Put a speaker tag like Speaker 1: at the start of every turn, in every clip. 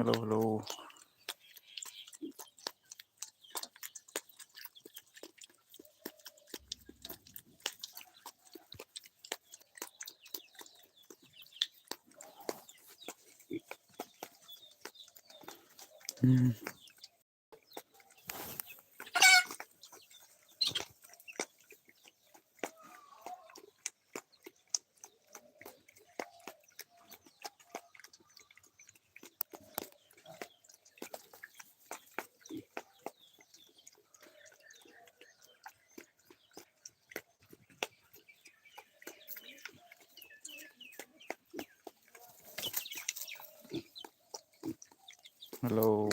Speaker 1: Hello, hello. Hello.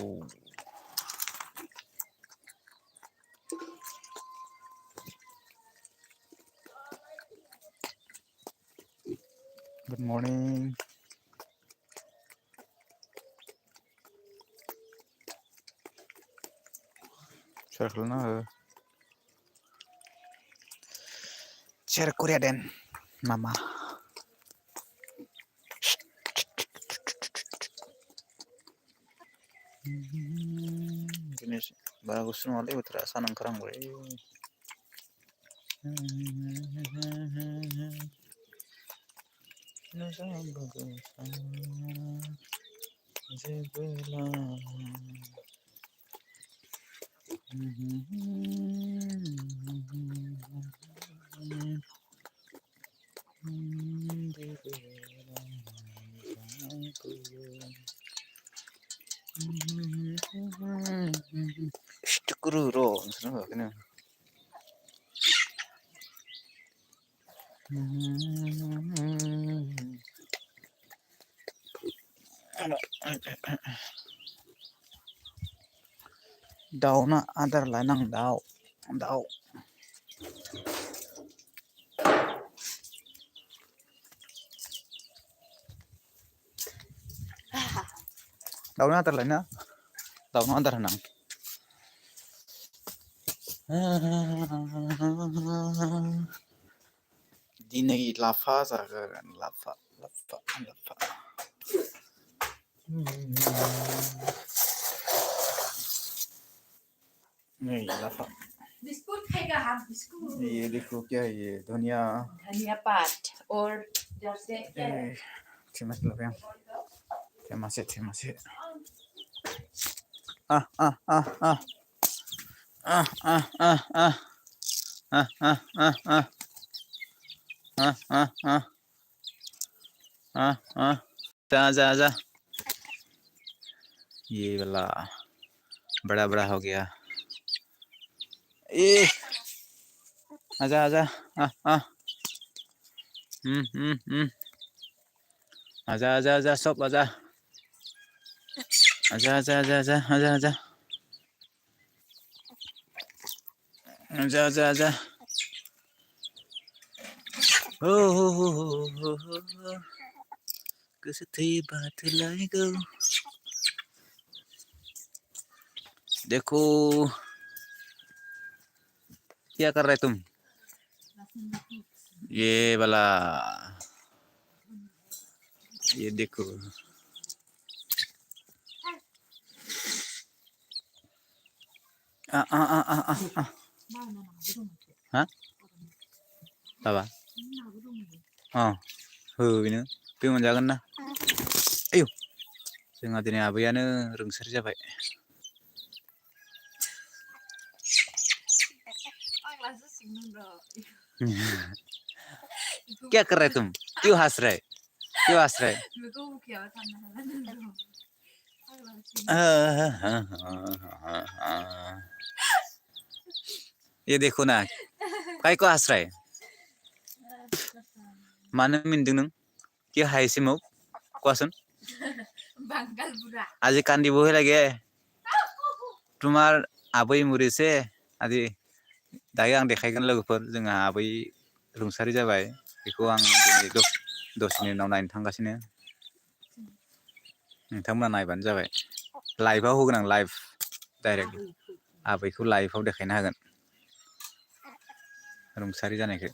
Speaker 1: Good morning. Share Share Korea den, Mama. Jenis bagus semua deh, terasa nangkrang gue. Kururo, seneng gak kena? Daw na adar lanang daw. Daw na adar lana. Daw na adar nang. Dinay lafa zagan lafa. नहीं लाफा
Speaker 2: biscuit खाएगा आप biscuit
Speaker 1: ये देखो क्या है ये
Speaker 2: धनिया पात और जैसे
Speaker 1: फेमस लग रहा है फेमस है जा ये वाला बड़ा हो गया ए आजा आजा आजा सब आजा हो कसथे बात लाएगा देखो क्या कर रहे तुम ये वाला ये देखो हाँ बाबा बेनो बे मोनजागोन ना आयौ जोंहा दिनै आबैयानो रुंसारि जाबाय क्या कर रहे तुम क्यों हंस रहे ये देखो ना काय को हंस रहे मानो मिनदों नों कि हायसिमाव কোৱাচোন
Speaker 2: बांगाल बुरा
Speaker 1: আজি কান্দিবহে লাগে তোমাৰ आबै मुरिसे আজি दायो आं देखायगोन लोगोफोर जोंहा आबै रुंसारि जाबाय बेखौ आं दिनै दसेनि उनाव नायनो थांगासिनो नोंथांमोना नायबानो जाबाय लाइभआव होगोन आं लाइभ डाइरेक्ट आबैखौ लाइभआव देखायनो हागोन रुंसारि जानायखौ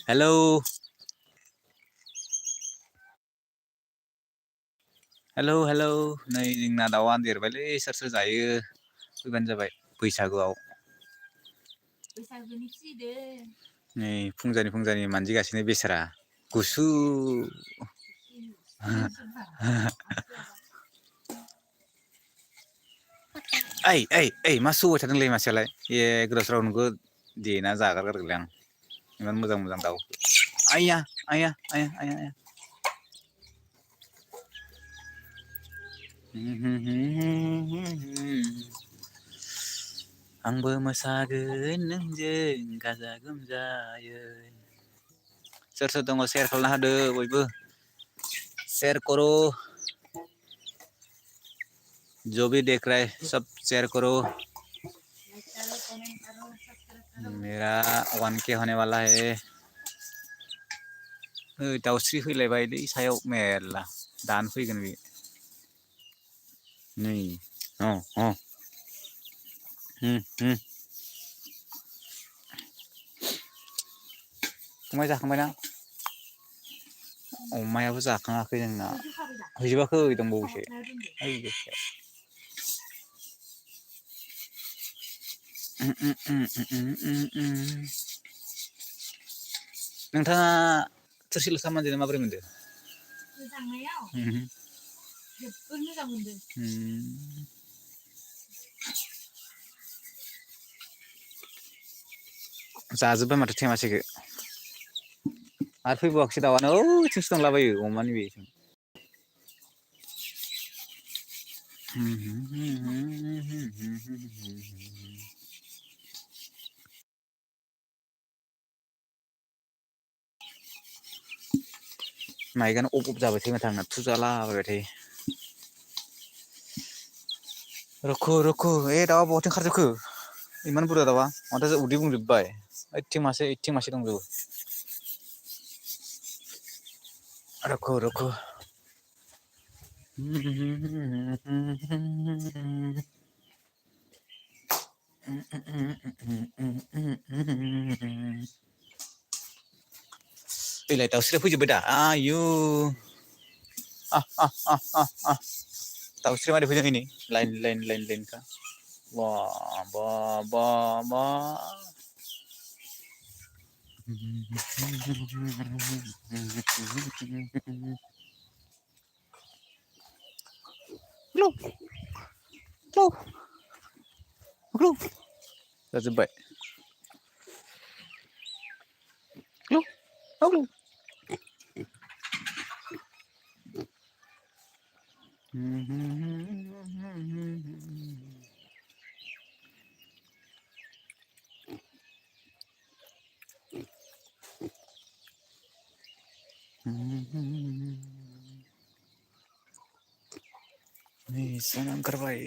Speaker 1: हेलौ हेलौ हेलौ नै जोंना दाउआ देरबायलै सोर सोर जायो फैबानो जाबाय बैसागुआव
Speaker 2: बैसागुनि फिसिदो
Speaker 1: नै फुंजानि मानजिगासिनो बेसारा गुसु ओइ मा सौबाय थादोंलै मासेयालाय गोदाव सोराव नोंखौ देना जागारगारगोनलै आं इमान मोजां दाउ आइया आइया आइया आइया आइया आंबो मोसागोन नोंजों गाजा गोमजायै सोर सोर दङ सेयार खालामना होदो बयबो शेयर करो जो भी देख रहा है सब शेयर करो
Speaker 2: लाइक करो कमेंट करो सब्सक्राइब करो
Speaker 1: मेरा 1K होने वाला है दाउस्रि फैलायबायलै सायाव मेरला दानो फैगोन बे नै फंबाय जाखांबायना अमायाबो जाखाङाखै जोंना हैजोबाखै दंबावोसो नोंथाङा थोरसि लथा मानजिनो माबोरै मोनदों
Speaker 2: मोजांनायाव जोबोद मोजां मोनदों
Speaker 1: जाजोब्बाय माथो थेमासेखो आरो फैबावाखिसै दाउआनो ओइथिंसो दंलाबायो अमानि बेथिं माइकआनो अफ जाबाय थायो माथो आंना थुजालाबायबाय थायो रुखु दाउआ बहाथो ओंखारजोबखो इमान बुरजा दाउआ माथो उदै बुंजोबबाय ओइथिं मासे दंजोबो रुखु फैलाय दाउस्रिया फैजोब्बाय दा आयु दाउस्रि मारै फैदों नै लाइन बा जाजोब्बाय नै सान ओंखारबाय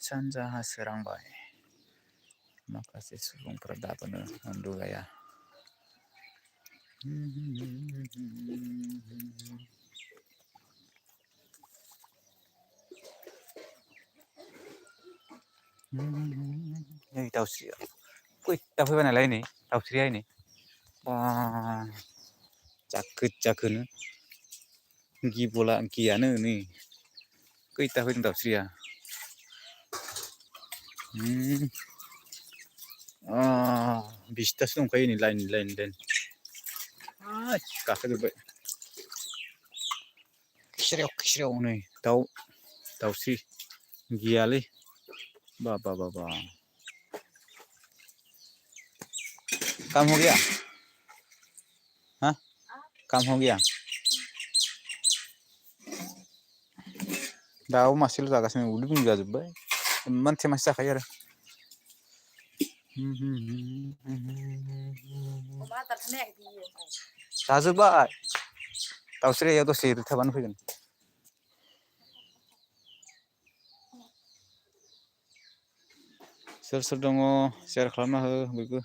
Speaker 1: सानजाहा सोरांबाय माखासे सुबुंफोरा दाबोनो उन्दुलाया नै दाउस्रिया खैथा फैबाय नालाय नै दाउस्रिया नै बा जाखोनो गियानो नै खैथा फैदों दाउस्रिया बिसथासो दंखायो नै लाइन गाखोजोब्बाय खिस्रेव नै दाउस्रि गियालै बा काम हो गया हाँ काम हो गया दाउ मासेल' जागासिनो उदै बुंजा जाजोब्बाय इमान थेमासे जाखायो आरो
Speaker 2: अमा आदार होनायाखै बियो
Speaker 1: जाजोब्बाय दाउस्रिया दसे थाबानो फैगोन सोर दङ शेयार खालामना हो बयबो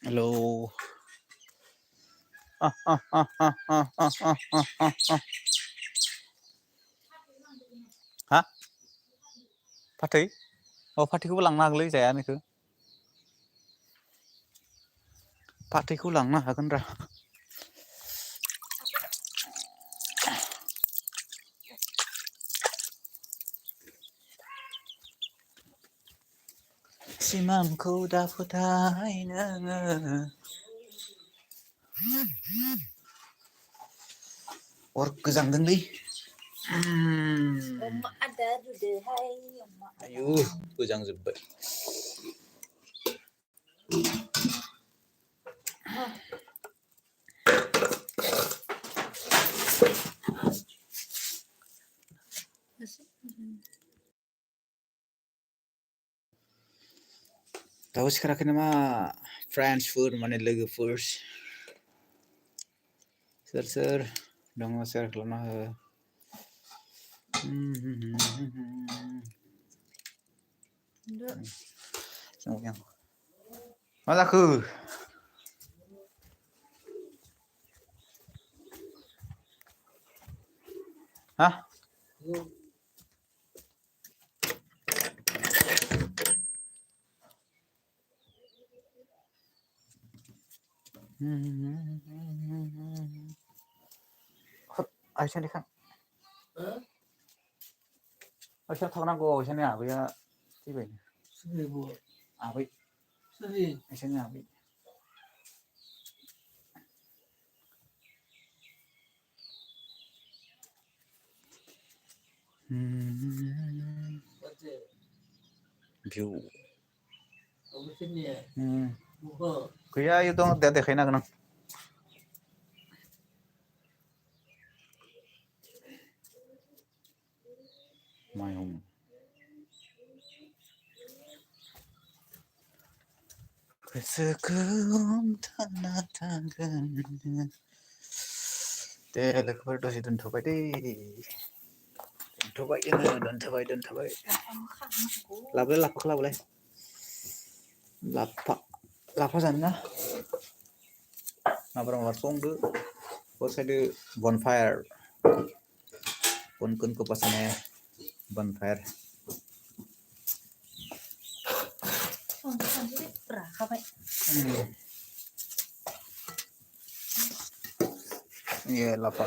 Speaker 1: हेलौ आ आ आ आ आ आ आ आ आ हा फाथै फाथैखौबो लांनो हागोनलै जाया नोंखौ फाथैखौ लांनो हागोन रा सिमांखौ दा फोथाय नोङो अर गोजांदोंलै
Speaker 2: अमा आदार होदोहाय अमा
Speaker 1: आयु
Speaker 2: आदार
Speaker 1: गोजांजोब्बाय दाबो सिखाराखै नामा फ्रेन्डसफोर माने लोगोफोर सोर दङ सेयार खालामना हो मा जाखो हा आइसा देखा आइसा थांनांगौ आइसानि आबैया थैबाय आबै आइसानि आबै भिउ गैया इयो दं दा देखायनो हागोन आं मायाव गोसोखौ हमथाना थागोन दे लोगोफोर दसे दोनथ'बाय दै दोनथ'बाय लाबोलाय लाफाखौ लाबोलाय लाफा जानो ना माबार संदो बसायदो बनफायार कौन को पसंद है बनफायार
Speaker 2: राखाबाय
Speaker 1: ये लाफा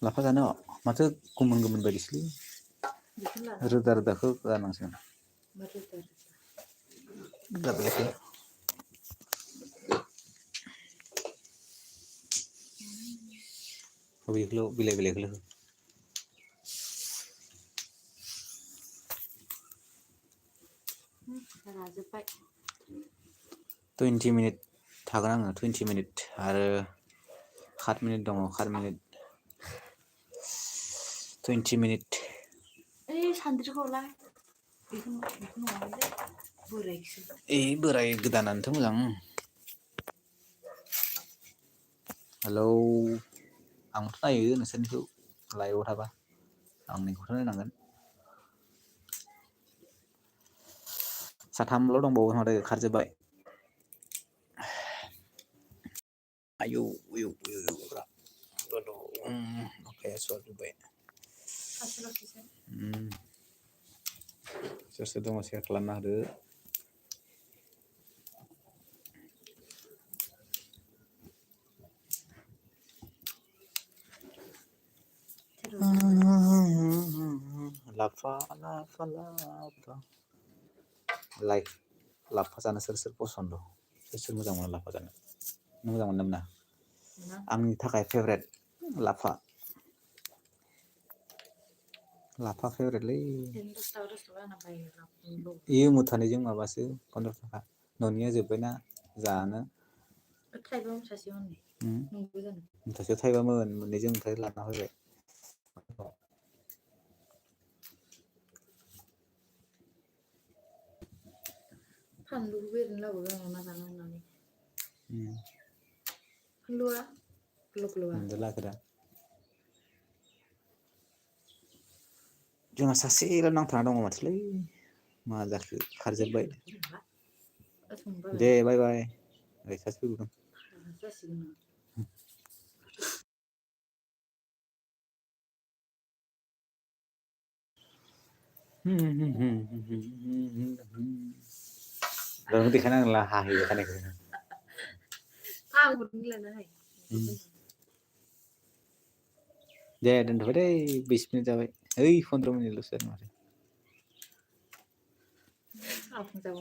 Speaker 1: लाफा जानो माथो गोमोन गोमोन बायदिसोलै रोदा रोदाखौ गारनांसिगोन गारलायखो बेखौल' बिलाइ बिलाइखौल' हो
Speaker 2: राजोब्बाय
Speaker 1: 20 मिनिट थागोन आङो 20 मिनिट आरो 7 मिनिट दङ 7 मिनिट 20 मिनिट
Speaker 2: ओइ सान्द्रिखौलाय बेखौ नङामोनलै बोरायखौसो
Speaker 1: बोराय गोदानानोथ' मोजां हेलौ आंथ' नायो नोंसोरनिखौ लाइभआव थाबा आंनिखौथ' नायनांगोन साथामल' दंबावो माथो खारजोब्बाय आयौ अखाया सुवाजोब्बाय सोर सोर दङ सेयार खालामना होदो लाफा लाफा लाफा लाइक लाफा जानो सोर सोर पसन्द सोर सोर मोजां मोनो लाफा जानो नों मोजां मोनो ना मोना आंनि थाखाय फेभरेट लाफा फेभरेटलै इयो मुथानैजों माबासो 15 थाखा न'निया जोब्बायना जानो
Speaker 2: थाइबा मुथासेयाव
Speaker 1: मुथासेयाव थाइबामोन मोननैजों मुथासे लाना फैबाय
Speaker 2: फानलुखौबो ओरैनो लाबोबाय आं ना जानो होननानै keluar keluar
Speaker 1: Adalah kira. Jangan sasil nang tanah dong matli. Mazak kerja baik.
Speaker 2: sumpah
Speaker 1: Deh, bye bye. Sasil dong.
Speaker 2: masa sih
Speaker 1: Lalu nanti kan lah hahi kan ya.
Speaker 2: tahu ni lah nai
Speaker 1: Deh, dan pada 20 menit sampai. 15 menit lu sen.
Speaker 2: apa tahu